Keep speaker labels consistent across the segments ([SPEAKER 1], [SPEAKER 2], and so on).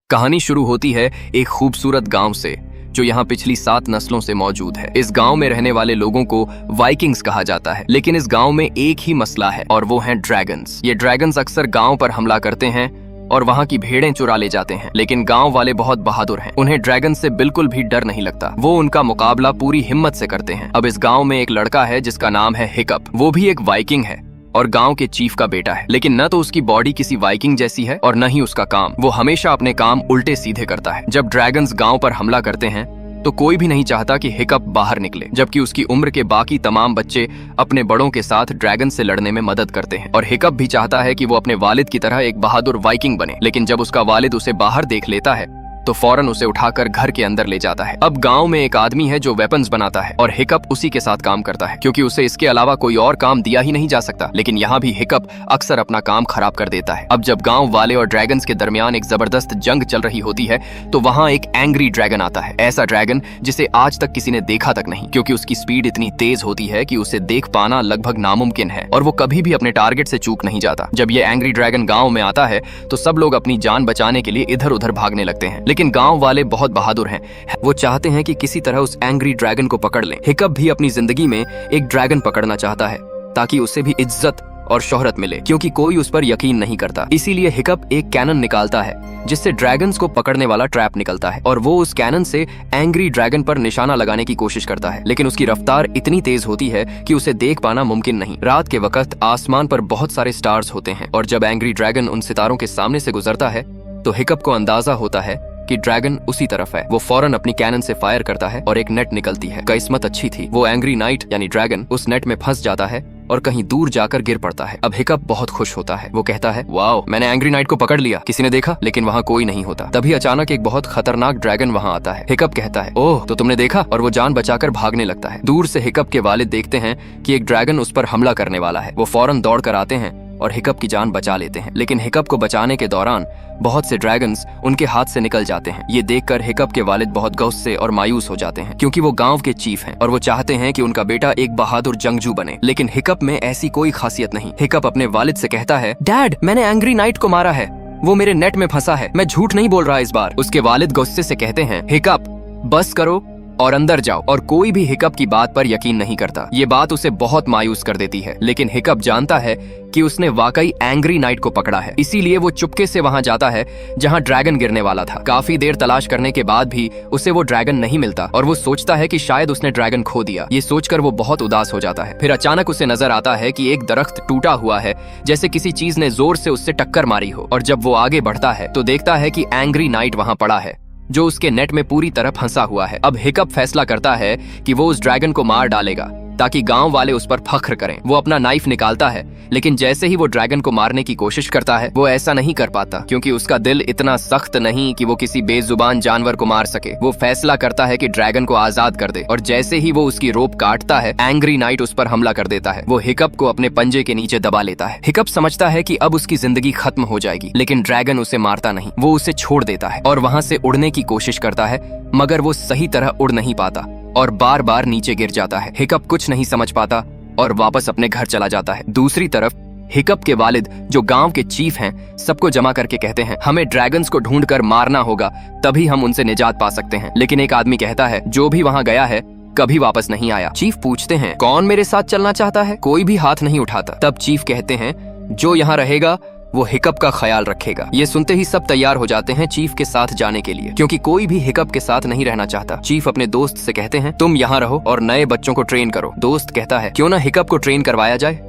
[SPEAKER 1] कहानी शुरू होती है एक खूबसूरत गांव से जो यहाँ पिछली 7 नस्लों से मौजूद है। इस गांव में रहने वाले लोगों को वाइकिंग्स कहा जाता है, लेकिन इस गांव में एक ही मसला है और वो हैं ड्रैगन्स। ये ड्रैगन्स अक्सर गांव पर हमला करते हैं और वहाँ की भेड़ें चुरा ले जाते हैं, लेकिन गांव वाले बहुत बहादुर हैं। उन्हें ड्रैगन से बिल्कुल भी डर नहीं लगता। वो उनका मुकाबला पूरी हिम्मत से करते हैं। अब इस गांव में एक लड़का है जिसका नाम है हिकअप। वो भी एक वाइकिंग है और गांव के चीफ का बेटा है, लेकिन न तो उसकी बॉडी किसी वाइकिंग जैसी है और न ही उसका काम। वो हमेशा अपने काम उल्टे सीधे करता है। जब ड्रैगन्स गांव पर हमला करते हैं तो कोई भी नहीं चाहता कि हिकअप बाहर निकले, जबकि उसकी उम्र के बाकी तमाम बच्चे अपने बड़ों के साथ ड्रैगन से लड़ने में मदद करते हैं। और हिकअप भी चाहता है कि वो अपने वालिद की तरह एक बहादुर वाइकिंग बने, लेकिन जब उसका वालिद उसे बाहर देख लेता है तो फौरन उसे उठाकर घर के अंदर ले जाता है। अब गांव में एक आदमी है जो वेपन्स बनाता है और हिकअप उसी के साथ काम करता है, क्योंकि उसे इसके अलावा कोई और काम दिया ही नहीं जा सकता। लेकिन यहाँ भी हिकअप अक्सर अपना काम खराब कर देता है। अब जब गांव वाले और ड्रैगन्स के दरमियान एक जबरदस्त जंग चल रही होती है तो वहाँ एक एंग्री ड्रैगन आता है। ऐसा ड्रैगन जिसे आज तक किसी ने देखा तक नहीं, क्योंकि उसकी स्पीड इतनी तेज होती है कि उसे देख पाना लगभग नामुमकिन है और वो कभी भी अपने टारगेट से चूक नहीं जाता। जब ये एंग्री ड्रैगन गाँव में आता है तो सब लोग अपनी जान बचाने के लिए इधर उधर भागने लगते हैं, लेकिन गाँव वाले बहुत बहादुर हैं। वो चाहते हैं कि किसी तरह उस एंग्री ड्रैगन को पकड़ लें। हिकअप भी अपनी जिंदगी में एक ड्रैगन पकड़ना चाहता है ताकि उसे भी इज्जत और शोहरत मिले, क्योंकि कोई उस पर यकीन नहीं करता। इसीलिए हिकअप एक कैनन निकालता है जिससे ड्रैगन्स को पकड़ने वाला ट्रैप निकलता है और वो उस कैनन से एंग्री ड्रैगन पर निशाना लगाने की कोशिश करता है, लेकिन उसकी रफ्तार इतनी तेज होती है कि उसे देख पाना मुमकिन नहीं। रात के वक्त आसमान पर बहुत सारे स्टार्स होते हैं और जब एंग्री ड्रैगन उन सितारों के सामने से गुजरता है तो हिकअप को अंदाजा होता है कि ड्रैगन उसी तरफ है। वो फौरन अपनी कैनन से फायर करता है और एक नेट निकलती है। किस्मत अच्छी थी, वो एंग्री नाइट यानी ड्रैगन उस नेट में फंस जाता है और कहीं दूर जाकर गिर पड़ता है। अब हिकअप बहुत खुश होता है। वो कहता है, वाओ, मैंने एंग्री नाइट को पकड़ लिया। किसी ने देखा? लेकिन वहाँ कोई नहीं होता। तभी अचानक एक बहुत खतरनाक ड्रैगन वहाँ आता है। हिकअप कहता है, ओह, तो तुमने देखा? और वो जान बचाकर भागने लगता है। दूर से हिकअप के वालिद देखते हैं कि एक ड्रैगन उस पर हमला करने वाला है। वो फौरन दौड़ कर आते हैं और हिकअप की जान बचा लेते हैं, लेकिन हिकअप को बचाने के दौरान बहुत से ड्रैगन्स उनके हाथ से निकल जाते हैं। ये देखकर हिकअप के वालिद बहुत गुस्से और मायूस हो जाते हैं, क्योंकि वो गांव के चीफ हैं और वो चाहते हैं कि उनका बेटा एक बहादुर जंगजू बने, लेकिन हिकअप में ऐसी कोई खासियत नहीं। हिकअप अपने वालिद से कहता है, डैड, मैंने एंग्री नाइट को मारा है, वो मेरे नेट में फंसा है, मैं झूठ नहीं बोल रहा इस बार। उसके वालिद गुस्से से कहते हैं, हिकअप, बस करो और अंदर जाओ। और कोई भी हिकअप की बात पर यकीन नहीं करता। ये बात उसे बहुत मायूस कर देती है, लेकिन हिकअप जानता है कि उसने वाकई एंग्री नाइट को पकड़ा है। इसीलिए वो चुपके से वहां जाता है जहां ड्रैगन गिरने वाला था। काफी देर तलाश करने के बाद भी उसे वो ड्रैगन नहीं मिलता और वो सोचता है कि शायद उसने ड्रैगन खो दिया। ये सोचकर वो बहुत उदास हो जाता है। फिर अचानक उसे नजर आता है कि एक दरख्त टूटा हुआ है, जैसे किसी चीज ने जोर से उससे टक्कर मारी हो। और जब वो आगे बढ़ता है तो देखता है कि एंग्री नाइट वहां पड़ा है, जो उसके नेट में पूरी तरह फंसा हुआ है। अब हिकअप फैसला करता है कि वो उस ड्रैगन को मार डालेगा ताकि गांव वाले उस पर फख्र करें। वो अपना नाइफ निकालता है, लेकिन जैसे ही वो ड्रैगन को मारने की कोशिश करता है वो ऐसा नहीं कर पाता, क्योंकि उसका दिल इतना सख्त नहीं कि वो किसी बेजुबान जानवर को मार सके। वो फैसला करता है कि ड्रैगन को आजाद कर दे और जैसे ही वो उसकी रोप काटता है एंग्री नाइट उस पर हमला कर देता है। वो हिकअप को अपने पंजे के नीचे दबा लेता है। हिकअप समझता है कि अब उसकी जिंदगी खत्म हो जाएगी, लेकिन ड्रैगन उसे मारता नहीं। वो उसे छोड़ देता है और वहाँ से उड़ने की कोशिश करता है, मगर वो सही तरह उड़ नहीं पाता और बार बार नीचे गिर जाता है। हिकअप कुछ नहीं समझ पाता और वापस अपने घर चला जाता है। दूसरी तरफ हिकअप के वालिद, जो गांव के चीफ हैं, सबको जमा करके कहते हैं, हमें ड्रैगन्स को ढूंढकर मारना होगा, तभी हम उनसे निजात पा सकते हैं। लेकिन एक आदमी कहता है, जो भी वहां गया है कभी वापस नहीं आया। चीफ पूछते हैं, कौन मेरे साथ चलना चाहता है? कोई भी हाथ नहीं उठाता। तब चीफ कहते हैं, जो यहाँ रहेगा वो हिकअप का ख्याल रखेगा। ये सुनते ही सब तैयार हो जाते हैं चीफ के साथ जाने के लिए, क्योंकि कोई भी हिकअप के साथ नहीं रहना चाहता। चीफ अपने दोस्त से कहते हैं, तुम यहाँ रहो और नए बच्चों को ट्रेन करो। दोस्त कहता है, क्यों ना हिकअप को ट्रेन करवाया जाए।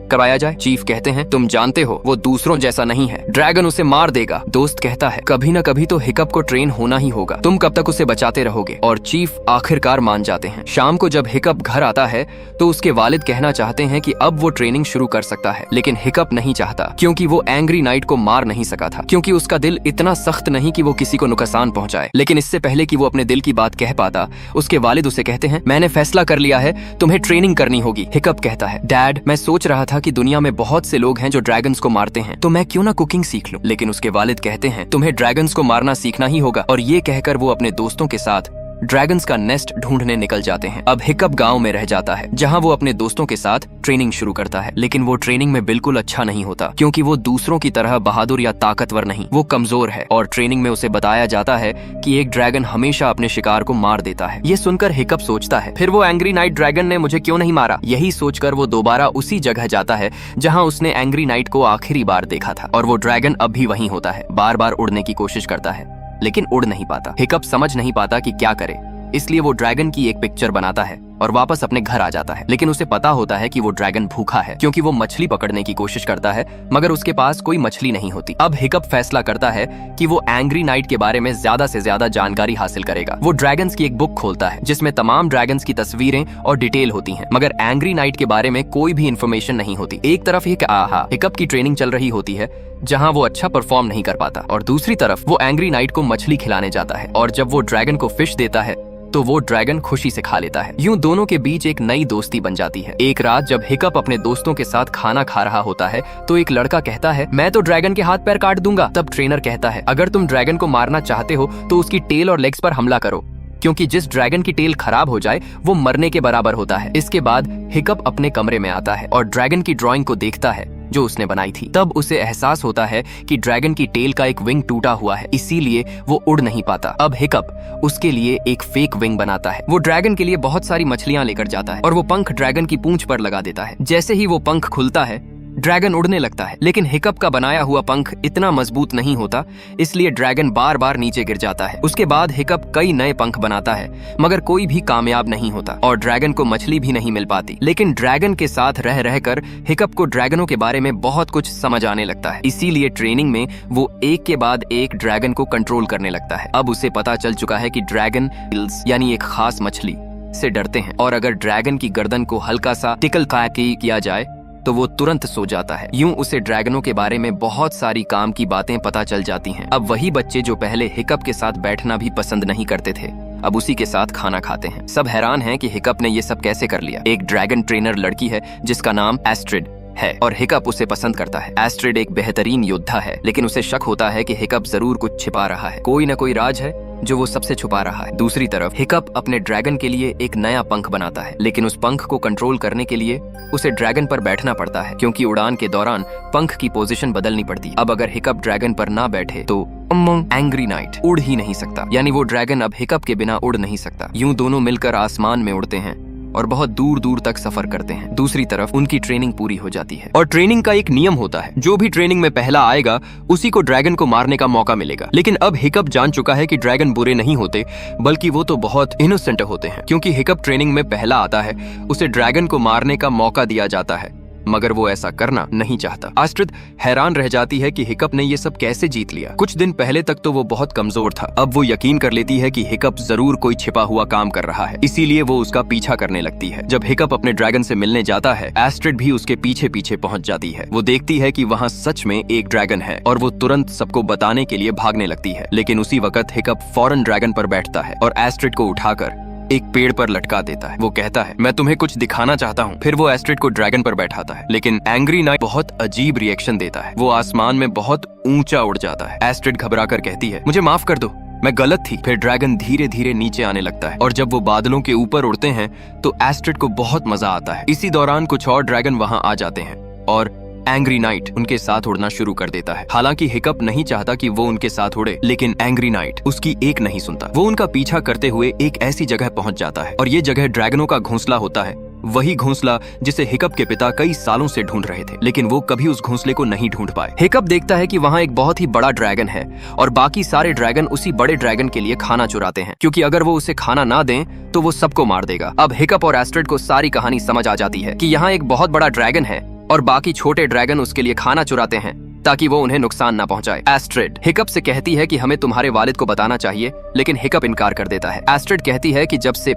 [SPEAKER 1] चीफ कहते हैं, तुम जानते हो वो दूसरों जैसा नहीं है, ड्रैगन उसे मार देगा। दोस्त कहता है, कभी न कभी तो हिकअप को ट्रेन होना ही होगा, तुम कब तक उसे बचाते रहोगे? और चीफ आखिरकार मान जाते हैं। शाम को जब हिकअप घर आता है तो उसके वालिद कहना चाहते हैं कि अब वो ट्रेनिंग शुरू कर सकता है, लेकिन हिकअप नहीं चाहता, क्योंकि वो एंग्री नाइट को मार नहीं सका था, क्योंकि उसका दिल इतना सख्त नहीं कि वो किसी को नुकसान पहुंचाए। लेकिन इससे पहले कि वो अपने दिल की बात कह पाता, उसके वालिद उसे कहते हैं, मैंने फैसला कर लिया है, तुम्हें ट्रेनिंग करनी होगी। हिकअप कहता है, डैड, मैं सोच रहा था कि दुनिया में बहुत से लोग हैं जो ड्रैगन्स को मारते हैं, तो मैं क्यों ना कुकिंग सीख लूं। लेकिन उसके वालिद कहते हैं, तुम्हें ड्रैगन्स को मारना सीखना ही होगा। और ये कहकर वो अपने दोस्तों के साथ ड्रैगन्स का नेस्ट ढूंढने निकल जाते हैं। अब हिकअप गांव में रह जाता है, जहां वो अपने दोस्तों के साथ ट्रेनिंग शुरू करता है। लेकिन वो ट्रेनिंग में बिल्कुल अच्छा नहीं होता, क्योंकि वो दूसरों की तरह बहादुर या ताकतवर नहीं, वो कमजोर है। और ट्रेनिंग में उसे बताया जाता है कि एक ड्रैगन हमेशा अपने शिकार को मार देता है। ये सुनकर हिकअप सोचता है, फिर वो एंग्री नाइट ड्रैगन ने मुझे क्यों नहीं मारा। यही सोचकर वो दोबारा उसी जगह जाता है जहाँ उसने एंग्री नाइट को आखिरी बार देखा था। और वो ड्रैगन अब भी वहीं होता है, बार बार उड़ने की कोशिश करता है, लेकिन उड़ नहीं पाता। हिकअप समझ नहीं पाता कि क्या करे, इसलिए वो ड्रैगन की एक पिक्चर बनाता है और वापस अपने घर आ जाता है। लेकिन उसे पता होता है कि वो ड्रैगन भूखा है, क्योंकि वो मछली पकड़ने की कोशिश करता है, मगर उसके पास कोई मछली नहीं होती। अब हिकअप फैसला करता है कि वो एंग्री नाइट के बारे में ज्यादा से ज्यादा जानकारी हासिल करेगा। वो ड्रैगन्स की एक बुक खोलता है, जिसमें तमाम ड्रैगन्स की तस्वीरें और डिटेल होती हैं, मगर एंग्री नाइट के बारे में कोई भी इंफॉर्मेशन नहीं होती। एक तरफ हिकअप की ट्रेनिंग चल रही होती है, जहां वो अच्छा परफॉर्म नहीं कर पाता, और दूसरी तरफ वो एंग्री नाइट को मछली खिलाने जाता है। और जब वो ड्रैगन को फिश देता है तो वो ड्रैगन खुशी से खा लेता है। यूं दोनों के बीच एक नई दोस्ती बन जाती है। एक रात जब हिकअप अपने दोस्तों के साथ खाना खा रहा होता है, तो एक लड़का कहता है, मैं तो ड्रैगन के हाथ पैर काट दूंगा। तब ट्रेनर कहता है, अगर तुम ड्रैगन को मारना चाहते हो तो उसकी टेल और लेग्स पर हमला करो, क्योंकि जिस ड्रैगन की टेल खराब हो जाए वो मरने के बराबर होता है। इसके बाद हिकअप अपने कमरे में आता है और ड्रैगन की ड्राइंग को देखता है जो उसने बनाई थी। तब उसे एहसास होता है कि ड्रैगन की टेल का एक विंग टूटा हुआ है, इसीलिए वो उड़ नहीं पाता। अब हिकअप उसके लिए एक फेक विंग बनाता है। वो ड्रैगन के लिए बहुत सारी मछलियां लेकर जाता है और वो पंख ड्रैगन की पूंछ पर लगा देता है। जैसे ही वो पंख खुलता है, ड्रैगन उड़ने लगता है। लेकिन हिकअप का बनाया हुआ पंख इतना मजबूत नहीं होता, इसलिए ड्रैगन बार बार नीचे गिर जाता है। उसके बाद हिकअप कई नए पंख बनाता है, मगर कोई भी कामयाब नहीं होता और ड्रैगन को मछली भी नहीं मिल पाती। लेकिन ड्रैगन के साथ रह रहकर हिकअप को ड्रैगनों के बारे में बहुत कुछ समझ आने लगता है। इसीलिए ट्रेनिंग में वो एक के बाद एक ड्रैगन को कंट्रोल करने लगता है। अब उसे पता चल चुका है कि ड्रैगन यानी एक खास मछली से डरते हैं, और अगर ड्रैगन की गर्दन को हल्का सा टिकल किया जाए तो वो तुरंत सो जाता है। यूं उसे ड्रैगनों के बारे में बहुत सारी काम की बातें पता चल जाती हैं। अब वही बच्चे जो पहले हिकअप के साथ बैठना भी पसंद नहीं करते थे, अब उसी के साथ खाना खाते हैं। सब हैरान हैं कि हिकअप ने ये सब कैसे कर लिया। एक ड्रैगन ट्रेनर लड़की है जिसका नाम एस्ट्रिड है और हिकअप उसे पसंद करता है। एस्ट्रिड एक बेहतरीन योद्धा है, लेकिन उसे शक होता है कि हिकअप जरूर कुछ छिपा रहा है, कोई न कोई राज है जो वो सबसे छुपा रहा है। दूसरी तरफ हिकअप अपने ड्रैगन के लिए एक नया पंख बनाता है, लेकिन उस पंख को कंट्रोल करने के लिए उसे ड्रैगन पर बैठना पड़ता है, क्योंकि उड़ान के दौरान पंख की पोजीशन बदलनी पड़ती। अब अगर हिकअप ड्रैगन पर ना बैठे तो एंग्री नाइट उड़ ही नहीं सकता, यानी वो ड्रैगन अब हिकअप के बिना उड़ नहीं सकता। यूं दोनों मिलकर आसमान में उड़ते हैं और बहुत दूर दूर तक सफर करते हैं। दूसरी तरफ उनकी ट्रेनिंग पूरी हो जाती है और ट्रेनिंग का एक नियम होता है, जो भी ट्रेनिंग में पहला आएगा उसी को ड्रैगन को मारने का मौका मिलेगा। लेकिन अब हिकअप जान चुका है कि ड्रैगन बुरे नहीं होते, बल्कि वो तो बहुत इनोसेंट होते हैं। क्योंकि हिकअप ट्रेनिंग में पहला आता है, उसे ड्रैगन को मारने का मौका दिया जाता है, मगर वो ऐसा करना नहीं चाहता। एस्ट्रिड हैरान रह जाती है कि हिकअप ने ये सब कैसे जीत लिया। कुछ दिन पहले तक तो वो बहुत कमजोर था, अब वो यकीन कर लेती है कि हिकअप जरूर कोई छिपा हुआ काम कर रहा है, इसीलिए वो उसका पीछा करने लगती है। जब हिकअप अपने ड्रैगन से मिलने जाता है, एस्ट्रिड भी उसके पीछे पीछे पहुंच जाती है। वो देखती है कि वहाँ सच में एक ड्रैगन है और वो तुरंत सबको बताने के लिए भागने लगती है। लेकिन उसी वक्त हिकअप फौरन ड्रैगन पर बैठता है और एस्ट्रिड को उठाकर एक पेड़ पर लटका देता है। वो कहता है, मैं तुम्हें कुछ दिखाना चाहता हूँ। फिर वो एस्ट्रिड को ड्रैगन पर बैठाता है, लेकिन एंग्री नाइट बहुत अजीब रिएक्शन देता है। वो आसमान में बहुत ऊंचा उड़ जाता है। एस्ट्रिड घबराकर कहती है, मुझे माफ कर दो, मैं गलत थी। फिर ड्रैगन धीरे धीरे नीचे आने लगता है और जब वो बादलों के ऊपर उड़ते हैं तो एस्ट्रिड को बहुत मजा आता है। इसी दौरान कुछ और ड्रैगन वहाँ आ जाते हैं और एंग्री नाइट उनके साथ उड़ना शुरू कर देता है। हालांकि हिकअप नहीं चाहता कि वो उनके साथ उड़े, लेकिन एंग्री नाइट उसकी एक नहीं सुनता। वो उनका पीछा करते हुए एक ऐसी जगह पहुंच जाता है और ये जगह ड्रैगनों का घोंसला होता है, वही घोंसला जिसे हिकअप के पिता कई सालों से ढूंढ रहे थे, लेकिन वो कभी उस घोंसले को नहीं ढूंढ पाए। हिकअप देखता है कि वहाँ एक बहुत ही बड़ा ड्रैगन है और बाकी सारे ड्रैगन उसी बड़े ड्रैगन के लिए खाना चुराते हैं, क्योंकि अगर वो उसे खाना ना दें तो वो सबको मार देगा। अब हिकअप और एस्ट्रिड को सारी कहानी समझ आ जाती है कि यहाँ एक बहुत बड़ा ड्रैगन है और बाकी छोटे ड्रैगन उसके लिए खाना चुराते हैं ताकि वो उन्हें नुकसान ना पहुंचाए। एस्ट्रिड हिकअप से कहती है कि हमें तुम्हारे वालिद को बताना चाहिए, लेकिन हिकअप इनकार कर देता है। एस्ट्रिड कहती है कि जब से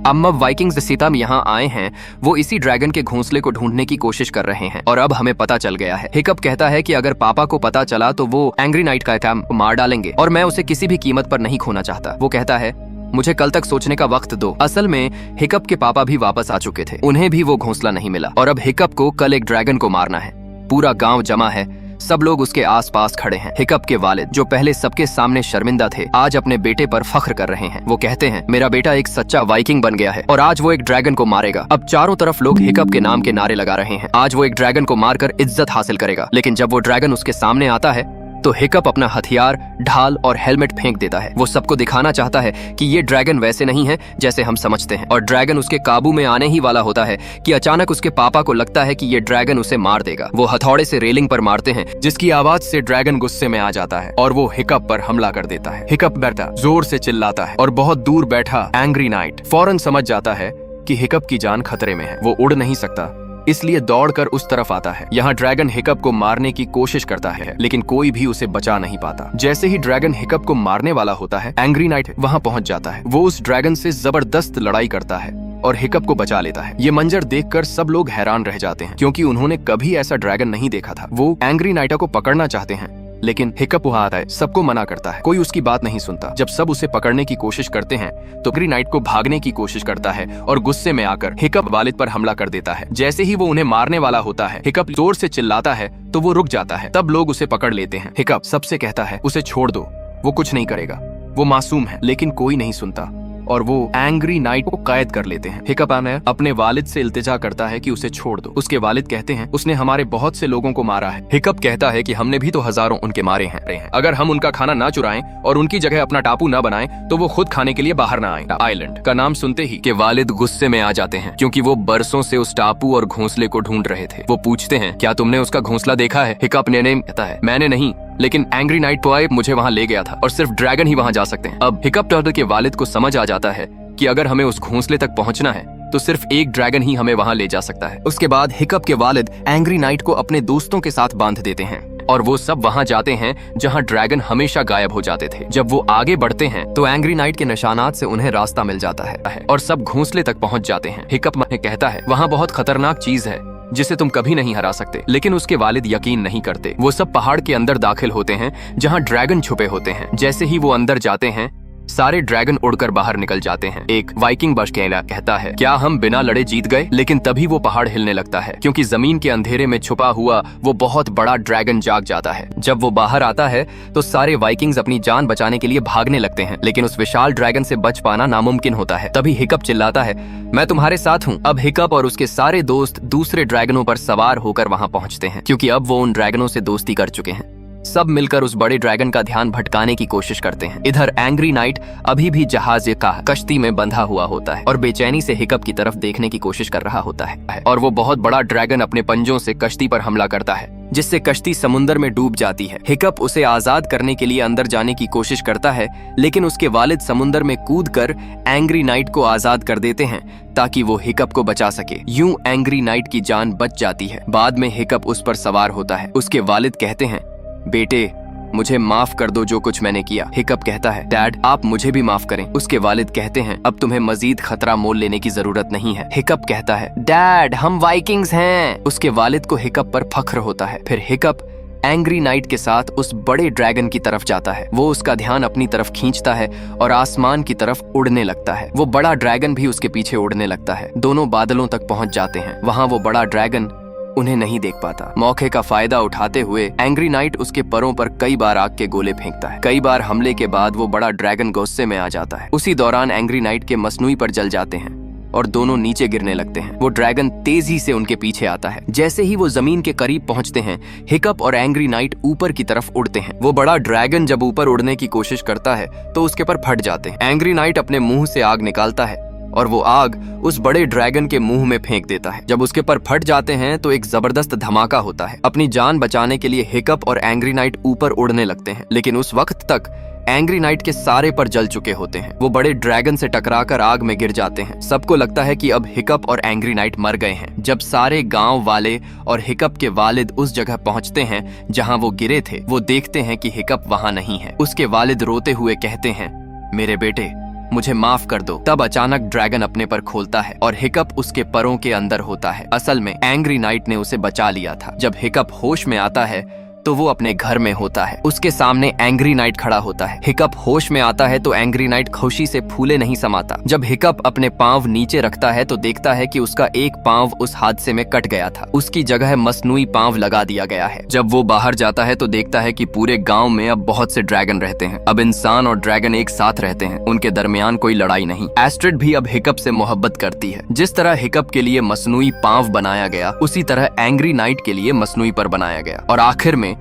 [SPEAKER 1] वाइकिंग्स सीता में यहाँ आए हैं, वो इसी ड्रैगन के घोंसले को ढूंढने की कोशिश कर रहे हैं और अब हमें पता चल गया है। हिकअप कहता है कि अगर पापा को पता चला तो वो एंग्री नाइट का काम मार डालेंगे और मैं उसे किसी भी कीमत पर नहीं खोना चाहता। वो कहता है, मुझे कल तक सोचने का वक्त दो। असल में हिकअप के पापा भी वापस आ चुके थे, उन्हें भी वो घोंसला नहीं मिला और अब हिकअप को कल एक ड्रैगन को मारना है। पूरा गांव जमा है, सब लोग उसके आसपास खड़े हैं। हिकअप के वालिद, जो पहले सबके सामने शर्मिंदा थे, आज अपने बेटे पर फख्र कर रहे हैं। वो कहते हैं, मेरा बेटा एक सच्चा वाइकिंग बन गया है और आज वो एक ड्रैगन को मारेगा। अब चारों तरफ लोग हिकअप के नाम के नारे लगा रहे हैं। आज वो एक ड्रैगन को मारकर इज्जत हासिल करेगा। लेकिन जब वो ड्रैगन उसके सामने आता है तो हिकअप अपना हथियार, ढाल और हेलमेट फेंक देता है। वो सबको दिखाना चाहता है कि ये ड्रैगन वैसे नहीं है जैसे हम समझते हैं, और ड्रैगन उसके काबू में आने ही वाला होता है कि अचानक उसके पापा को लगता है कि ये ड्रैगन उसे मार देगा। वो हथौड़े से रेलिंग पर मारते हैं, जिसकी आवाज से ड्रैगन गुस्से में आ जाता है और वो हिकअप पर हमला कर देता है। हिकअप बैठा जोर से चिल्लाता है और बहुत दूर बैठा एंग्री नाइट फौरन समझ जाता है कि हिकअप की जान खतरे में है। वो उड़ नहीं सकता, इसलिए दौड़कर उस तरफ आता है। यहाँ ड्रैगन हिकअप को मारने की कोशिश करता है, लेकिन कोई भी उसे बचा नहीं पाता। जैसे ही ड्रैगन हिकअप को मारने वाला होता है, एंग्री नाइट वहाँ पहुँच जाता है। वो उस ड्रैगन से जबरदस्त लड़ाई करता है और हिकअप को बचा लेता है। ये मंजर देखकर सब लोग हैरान रह जाते हैं, क्योंकि उन्होंने कभी ऐसा ड्रैगन नहीं देखा था। वो एंग्री नाइटा को पकड़ना चाहते हैं, लेकिन हिकअप वहाँ आता है, सबको मना करता है। कोई उसकी बात नहीं सुनता। जब सब उसे पकड़ने की कोशिश करते हैं तो एंग्री नाइट को भागने की कोशिश करता है और गुस्से में आकर हिकअप वालिद पर हमला कर देता है। जैसे ही वो उन्हें मारने वाला होता है, हिकअप जोर से चिल्लाता है तो वो रुक जाता है। तब लोग उसे पकड़ लेते हैं। हिकअप सबसे कहता है, उसे छोड़ दो, वो कुछ नहीं करेगा, वो मासूम है। लेकिन कोई नहीं सुनता और वो एंग्री नाइट को कैद कर लेते हैं। हिकअप अपने वालिद से इल्तिजा करता है कि उसे छोड़ दो। उसके वालिद कहते हैं, उसने हमारे बहुत से लोगों को मारा है। हिकअप कहता है कि हमने भी तो हजारों उनके मारे हैं। अगर हम उनका खाना ना चुराएं और उनकी जगह अपना टापू ना बनाएं तो वो खुद खाने के लिए बाहर ना आए। आइलैंड का नाम सुनते ही के वालिद गुस्से में आ जाते हैं, क्योंकि वो बरसों से उस टापू और घोंसले को ढूंढ रहे थे। वो पूछते हैं, क्या तुमने उसका घोंसला देखा है? हिकअप ने कहता है, मैंने नहीं, लेकिन एंग्री नाइट टॉय मुझे वहाँ ले गया था और सिर्फ ड्रैगन ही वहाँ जा सकते हैं। अब हिकअप टर्टल के वालिद को समझ आ जाता है कि अगर हमें उस घोंसले तक पहुंचना है तो सिर्फ एक ड्रैगन ही हमें वहां ले जा सकता है। उसके बाद हिकअप के वालिद एंग्री नाइट को अपने दोस्तों के साथ बांध देते हैं और वो सब वहां जाते हैं जहां ड्रैगन हमेशा गायब हो जाते थे। जब वो आगे बढ़ते हैं तो एंग्री नाइट के निशानात से उन्हें रास्ता मिल जाता है और सब घोंसले तक पहुंच जाते हैं। हिकअप कहता है, वहां बहुत खतरनाक चीज है जिसे तुम कभी नहीं हरा सकते, लेकिन उसके वालिद यकीन नहीं करते। वो सब पहाड़ के अंदर दाखिल होते हैं जहां ड्रैगन छुपे होते हैं। जैसे ही वो अंदर जाते हैं, सारे ड्रैगन उड़कर बाहर निकल जाते हैं। एक वाइकिंग बशकेला कहता है, क्या हम बिना लड़े जीत गए? लेकिन तभी वो पहाड़ हिलने लगता है, क्योंकि जमीन के अंधेरे में छुपा हुआ वो बहुत बड़ा ड्रैगन जाग जाता है। जब वो बाहर आता है तो सारे वाइकिंग्स अपनी जान बचाने के लिए भागने लगते हैं, लेकिन उस विशाल ड्रैगन से बच पाना नामुमकिन होता है। तभी हिकअप चिल्लाता है, मैं तुम्हारे साथ हूँ। अब हिकअप और उसके सारे दोस्त दूसरे ड्रैगनों पर सवार होकर वहाँ पहुँचते हैं, क्योंकि अब वो उन ड्रैगनों से दोस्ती कर चुके हैं। सब मिलकर उस बड़े ड्रैगन का ध्यान भटकाने की कोशिश करते हैं। इधर एंग्री नाइट अभी भी जहाज का कश्ती में बंधा हुआ होता है और बेचैनी से हिकअप की तरफ देखने की कोशिश कर रहा होता है, और वो बहुत बड़ा ड्रैगन अपने पंजों से कश्ती पर हमला करता है, जिससे कश्ती समुद्र में डूब जाती है। हिकअप उसे आजाद करने के लिए अंदर जाने की कोशिश करता है, लेकिन उसके वालिद समुद्र में कूदकर एंग्री नाइट को आजाद कर देते हैं ताकि वो हिकअप को बचा सके। यूं एंग्री नाइट की जान बच जाती है। बाद में हिकअप उस पर सवार होता है। उसके वालिद कहते हैं, बेटे मुझे माफ कर दो जो कुछ मैंने किया। हिकअप कहता है, डैड आप मुझे भी माफ करें। उसके वालिद कहते हैं, अब तुम्हें मजीद खतरा मोल लेने की जरूरत नहीं है। हिकअप कहता है, डैड हम वाइकिंग्स हैं। उसके वालिद को हिकअप पर फख्र होता है। फिर हिकअप एंग्री नाइट के साथ उस बड़े ड्रैगन की तरफ जाता है। वो उसका ध्यान अपनी तरफ खींचता है और आसमान की तरफ उड़ने लगता है। वो बड़ा ड्रैगन भी उसके पीछे उड़ने लगता है। दोनों बादलों तक पहुंच जाते हैं। वहाँ वो बड़ा ड्रैगन उन्हें नहीं देख पाता। मौके का फायदा उठाते हुए एंग्री नाइट उसके परों पर कई बार आग के गोले फेंकता है। कई बार हमले के बाद वो बड़ा ड्रैगन गुस्से में आ जाता है। उसी दौरान एंग्री नाइट के मसनूई पर जल जाते हैं और दोनों नीचे गिरने लगते हैं। वो ड्रैगन तेजी से उनके पीछे आता है। जैसे ही वो जमीन के करीब पहुंचते हैं, हिकअप और एंग्री नाइट ऊपर की तरफ उड़ते हैं। वो बड़ा ड्रैगन जब ऊपर उड़ने की कोशिश करता है तो उसके पर फट जाते हैं। एंग्री नाइट अपने मुंह से आग निकालता है और वो आग उस बड़े ड्रैगन के मुंह में फेंक देता है। जब उसके पर फट जाते हैं तो एक जबरदस्त धमाका होता है। अपनी जान बचाने के लिए हिकअप और एंग्री नाइट ऊपर उड़ने लगते हैं, लेकिन उस वक्त तक एंग्री नाइट के सारे पर जल चुके होते हैं। वो बड़े ड्रैगन से टकराकर आग में गिर जाते हैं। सबको लगता है कि अब हिकअप और एंग्री नाइट मर गए हैं। जब सारे गांव वाले और हिकअप के वालिद उस जगह पहुंचते हैं जहां वो गिरे थे, वो देखते हैं कि हिकअप वहां नहीं है। उसके वालिद रोते हुए कहते हैं, मेरे बेटे मुझे माफ कर दो। तब अचानक ड्रैगन अपने पर खोलता है और हिकअप उसके परों के अंदर होता है। असल में एंग्री नाइट ने उसे बचा लिया था। जब हिकअप होश में आता है तो वो अपने घर में होता है। उसके सामने एंग्री नाइट खड़ा होता है। हिकअप होश में आता है तो एंग्री नाइट खुशी से फूले नहीं समाता। जब हिकअप अपने पांव नीचे रखता है तो देखता है कि उसका एक पांव उस हादसे में कट गया था। उसकी जगह मसनूई पांव लगा दिया गया है। जब वो बाहर जाता है तो देखता है कि पूरे गांव में अब बहुत से ड्रैगन रहते हैं। अब इंसान और ड्रैगन एक साथ रहते हैं, उनके दरमियान कोई लड़ाई नहीं। एस्ट्रिड भी अब हिकअप से मोहब्बत करती है। जिस तरह हिकअप के लिए मसनूई पांव बनाया गया, उसी तरह एंग्री नाइट के लिए मसनूई पर बनाया गया। और आखिर में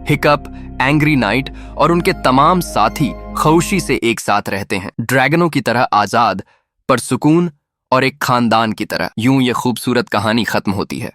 [SPEAKER 1] हिकअप, एंग्री नाइट और उनके तमाम साथी खुशी से एक साथ रहते हैं, ड्रैगनों की तरह आजाद पर सुकून और एक खानदान की तरह। यूं ये खूबसूरत कहानी खत्म होती है।